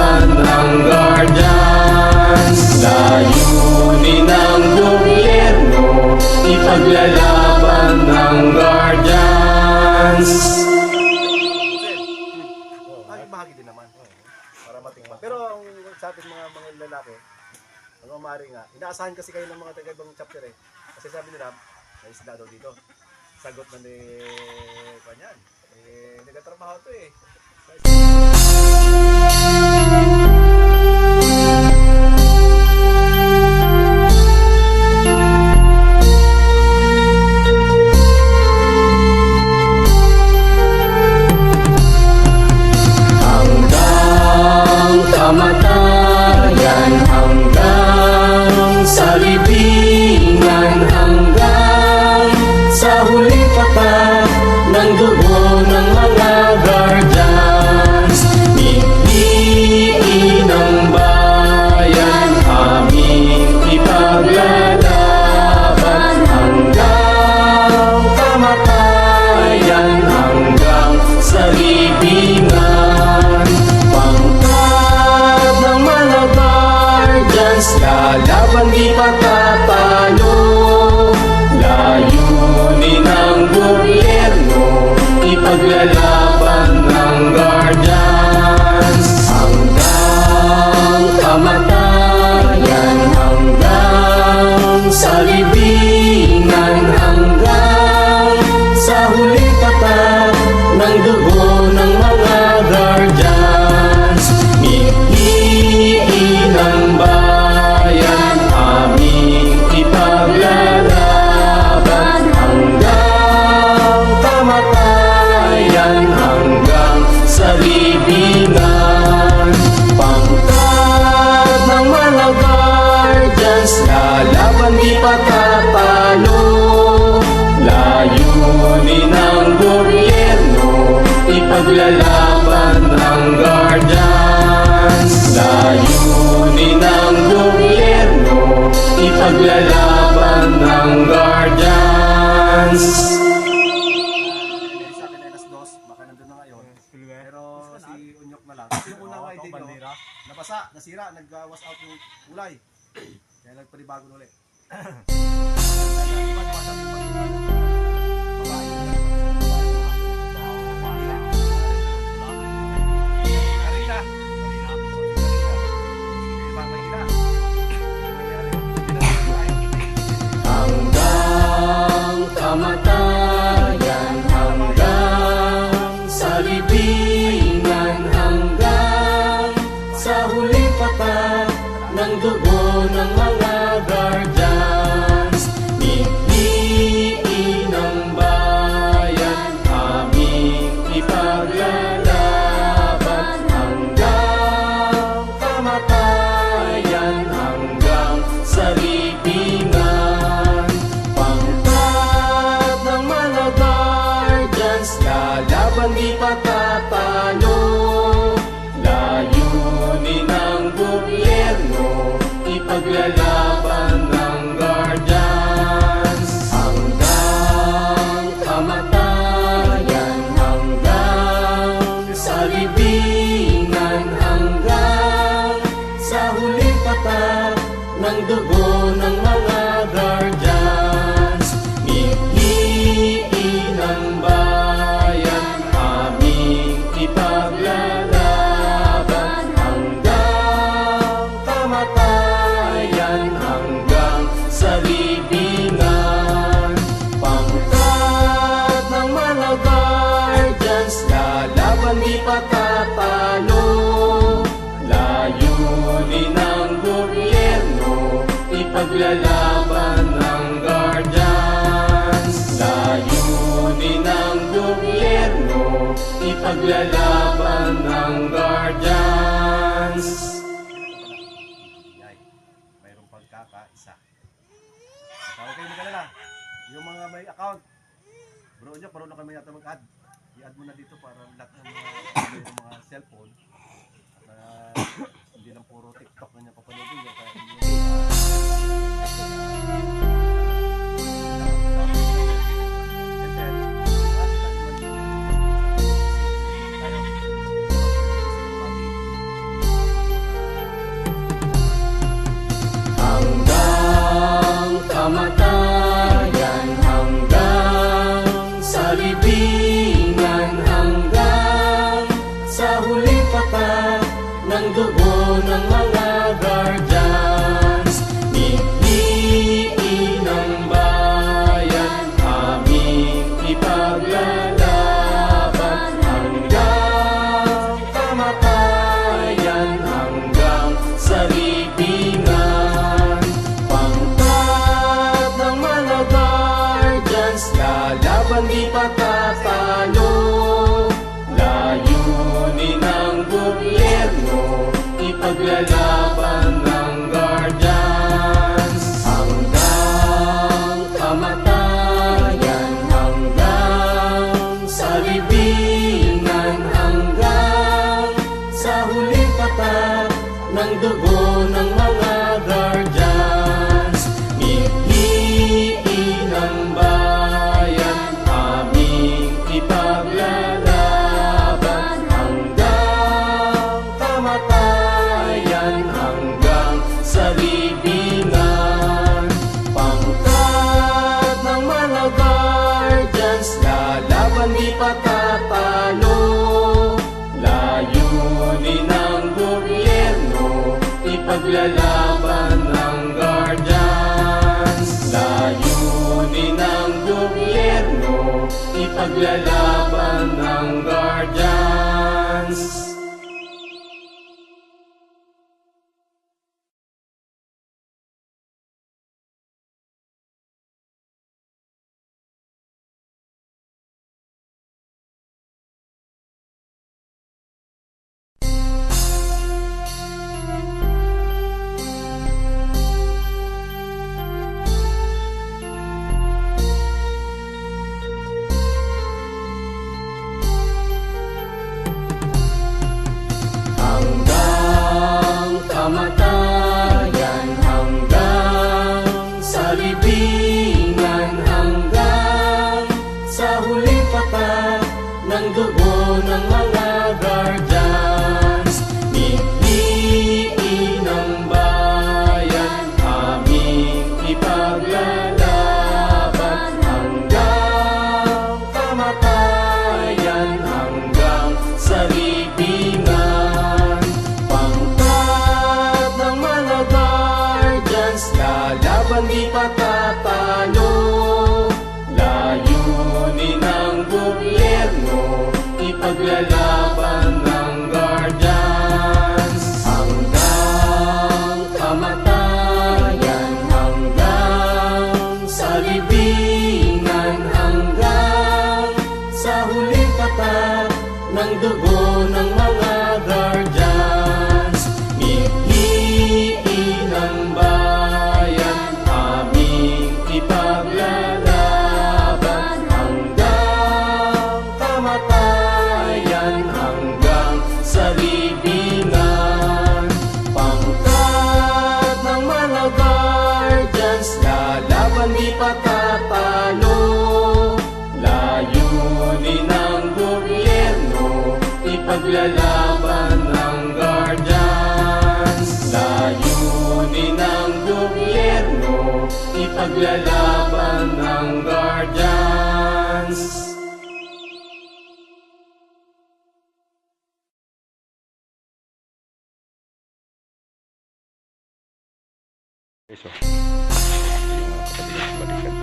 Ipaglalaban ng guardians. Layunin ng gobyerno, ipaglalaban ng guardians. Bahagi din naman para matikman. Pero ang sa ating mga lalaki, ang umari nga, inaasahan kasi kayo ng mga taga-ibang chapter eh. Kasi sabi nila, may isda daw dito. Sagot na ni kanyan. Nagtatrabaho to eh. Hanggang kamatayan, hanggang sa libingan, hanggang sa huling patak ng dugo ng mga guardians. Piliin ang bayan, aming ipaglalaban hanggang kamatayan, hanggang sa libingan. Pangkat ng mga guardians, lalaban di patatalo. Layunin ng gobyerno, ipaglalaban ng guardians. Hanggang kamatayan, hanggang sa libingan, hanggang sa huling tatak ng dugo ng mga guardians. Piliin ang bayan, aming ipaglalaban hanggang kamatayan, hanggang sa libingan. Pangkat ng mga guardians, lalaban di patatalo. Layunin ng gobyerno, ipaglalaban ng guardians. Layunin ng gobyerno, ipaglalaban ng guardians. Sa akin ay alas 2, baka nandun na ngayon. Pero si Unyok na lang. Kasi yung unang nga hindi nabasa, nasira, nag-wash out yung kulay. Kaya nagpanibago ulit. Hanggang kamatayan, hanggang sa libingan, hanggang sa huling patak ng dugo ng mga guardians. Piliin ang bayan, aming ipaglalaban hanggang kamatayan, hanggang sa libingan. Pangkat ng mga guardians, lalaban di patatalo. Layunin ng gobyerno, ipaglalaban ng guardians. Hanggang kamatayan, hanggang sa libingan, hanggang sa huling patak ng dugo ng mga guardians. Piliin ang bayan, aming ipaglalaban hanggang kamatayan, hanggang sa libingan. Pangkat ng mga guardians, lalaban di patatalo. Layunin ng gobyerno, ipaglalaban ng guardians. Layunin ng gobyerno, ipaglalaban ng guardians. Yay, mayroong pagkakaisa. Tawag kayo magalala. Yung mga may account, bro nyo, parang na kami yata mag-add. I-add mo na dito para lahat ng mga cellphone. At hindi lang puro TikTok na niya papanoodin nyo. Kaya kamatayan hanggang sa libingan, hanggang sa huling patak ng dugo ng mga guardians. Piliin ng bayan, aming ipaglalaban hanggang kamatayan, hanggang sa libingan. Pangkat ng mga guardians, lalaban di patatalo. Layunin ng gobyerno, ipaglalaban ng guardians hanggang kamatayan, hanggang sa libingan, hanggang sa huling patak ng dugo ng mga guardians. Piliin ng bayan, aming ipaglalaban hanggang kamatayan, hanggang sa libingan. Pangkat ng mga guardians, lalaban di patatalo. Layunin ng gobyerno, ipaglalaban ng guardians. Layunin ng gobyerno, ipaglalaban ng guardians. Hanggang kamatayan, hanggang sa libingan, hanggang sa huling patak ng dugo ng mga guardians. Piliin ng bayan, aming ipaglalaban hanggang kamatayan, hanggang sa libingan. Pangkat ng mga guardians, lalaban di patatalo. Layunin ng gobyerno, ipaglalaban ng guardians hanggang kamatayan, hanggang sa libingan, hanggang sa huling patak ng dugo ng mga guardians. Piliin ng bayan, aming ipaglalaban hanggang kamatayan, hanggang sa libingan. Pangkat ng mga guardians, lalaban di patatalo. Layunin ng gobyerno, ipaglalaban ng guardians. Layunin ng gobyerno, ipaglalaban ng guardians. Eso. Balikan.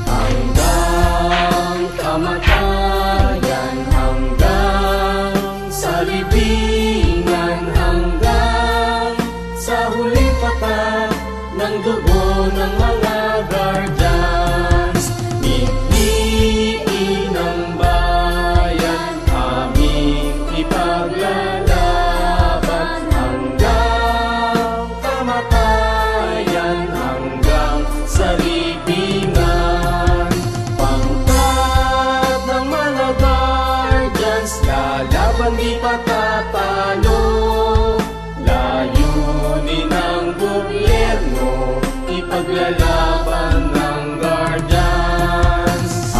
Hanggang kamatayan, hanggang sa libingan, hanggang sa huling patak ng dugo ng mga guardians. Piliin ng bayan, aming ipaglalaban hanggang kamatayan, hanggang sa libingan. Pangkat ng mga guardians, lalaban di patatalo. Layunin ng gobyerno, ipaglalaban ng guardians.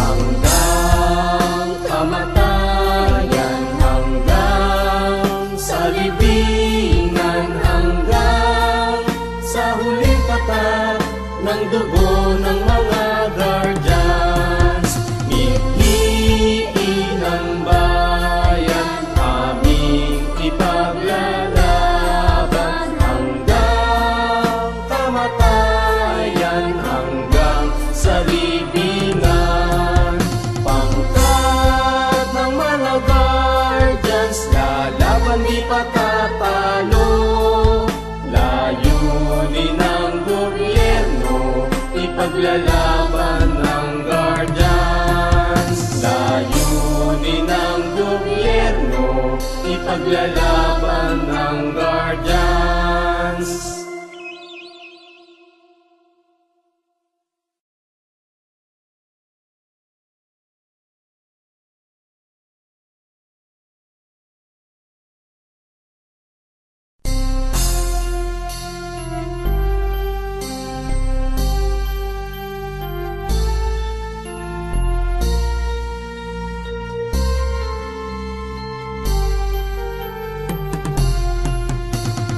patak ng dugo ng mga guardians. Mithiin ang bayan, aming ipaglalaban hanggang kamatayan, hanggang sa libingan. Pangkat ng mga guardians, lalaban di patatalo. Layunin ng gobyerno, ipaglalaban ng guardians. Layunin ng gobyerno, ipaglalaban ng guardians.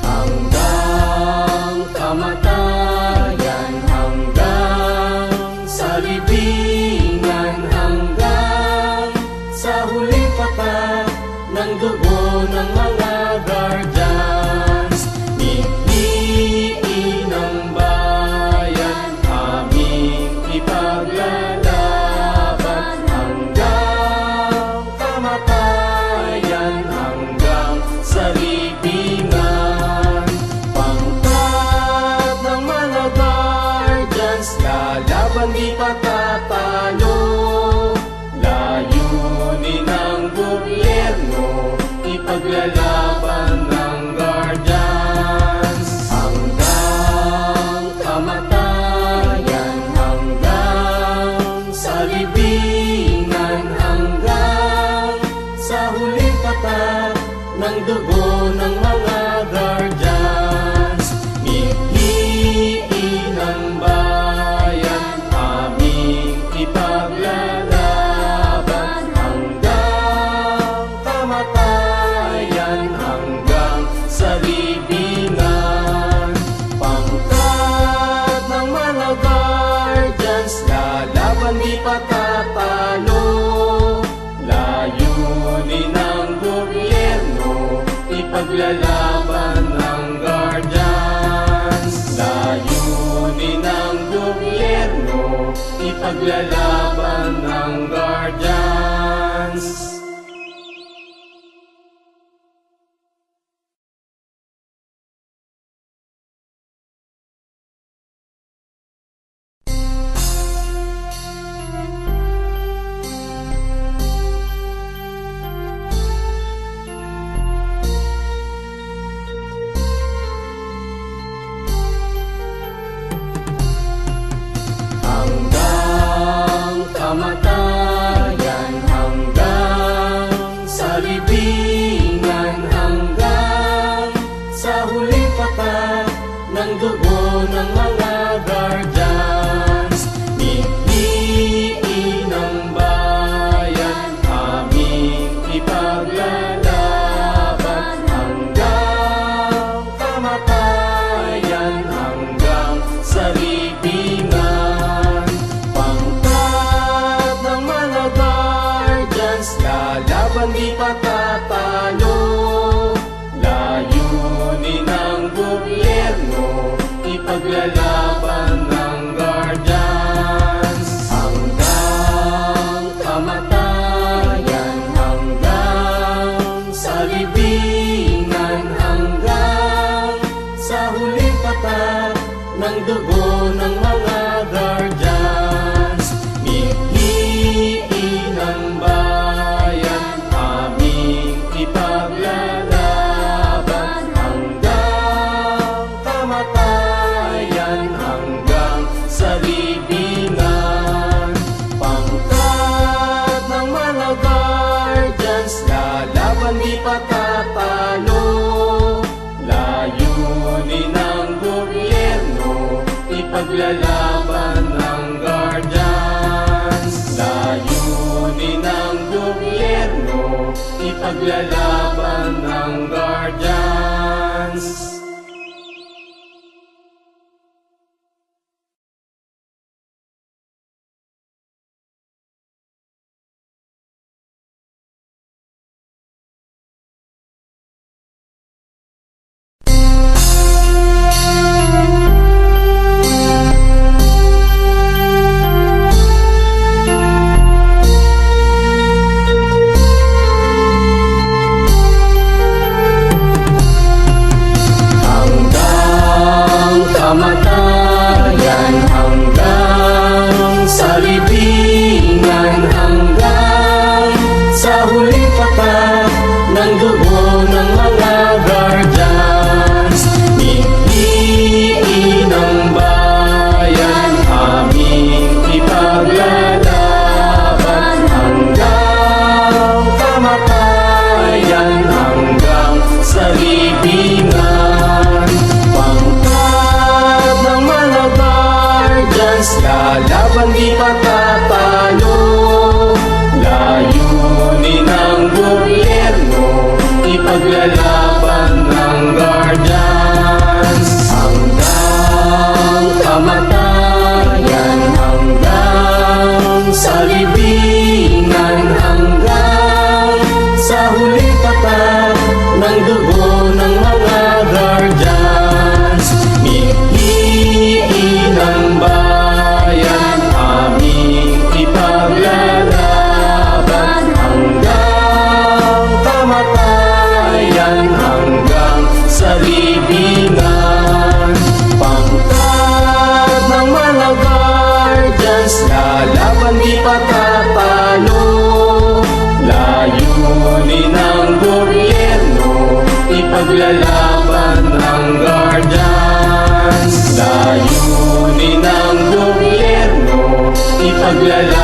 Hanggang kamatayan, hanggang sa libingan, hanggang sa huling patak ng dugo ng mga guardians. Mithiin ang bayan, aming ipaglalaban hanggang kamatayan, hanggang sa libingan. Pangkat ng mga guardians, lalaban di patatalo. Layunin ng gobyerno, ipaglalaban ng guardians. Hanggang kamatayan, hanggang sa libingan, hanggang sa huling patak ng dugo ng mga guardians. Mithiin ang bayan, aming ipaglalaban hanggang kamatayan, hanggang sa libingan. Pangkat ng mga guardians, lalaban di patatalo. Layunin ng gobyerno, ipaglalaban ng guardians. Layunin ng gobyerno, ipaglalaban ng guardians. Hanggang kamatayan, hanggang sa libingan, hanggang sa huling patak ng dugo ng mga guardians. Mithiin ang bayan, aming ipaglalaban hanggang kamatayan, hanggang sa libingan. Pangkat ng mga guardians, lalaban di patatalo. Layunin ng gobyerno, ipaglalaban ng guardians. Hanggang kamatayan, hanggang sa libingan, hanggang sa huling patak ng dugo ng mga guardians. Mithiin ang bayan, aming ipaglalaban hanggang kamatayan, hanggang sa libingan. Pangkat ng mga guardians, lalaban di patatalo. Layunin ng gobyerno, ipaglalaban ng guardians. Layunin ng gobyerno, ipaglalaban ng guardians. kamatayan hanggang sa libingan, hanggang sa huling patak ng dugo ng mga guardians. Piliin ang bayan, aming ipaglalaban hanggang kamatayan, hanggang sa libingan. Pangkat ng mga guardians, lalaban di patatalo. Layunin ng gobyerno, ipaglalaban ng guardians hanggang kamatayan, hanggang sa libingan, hanggang sa huling patak ng dugo ng mga guardians. Piliin ang bayan, aming ipaglalaban hanggang kamatayan, hanggang sa libingan. Pangkat ng mga guardians, lalaban di patatalo. Layunin ng gobyerno, ipaglalaban ng guardians. Layunin ng gobyerno, ipaglalaban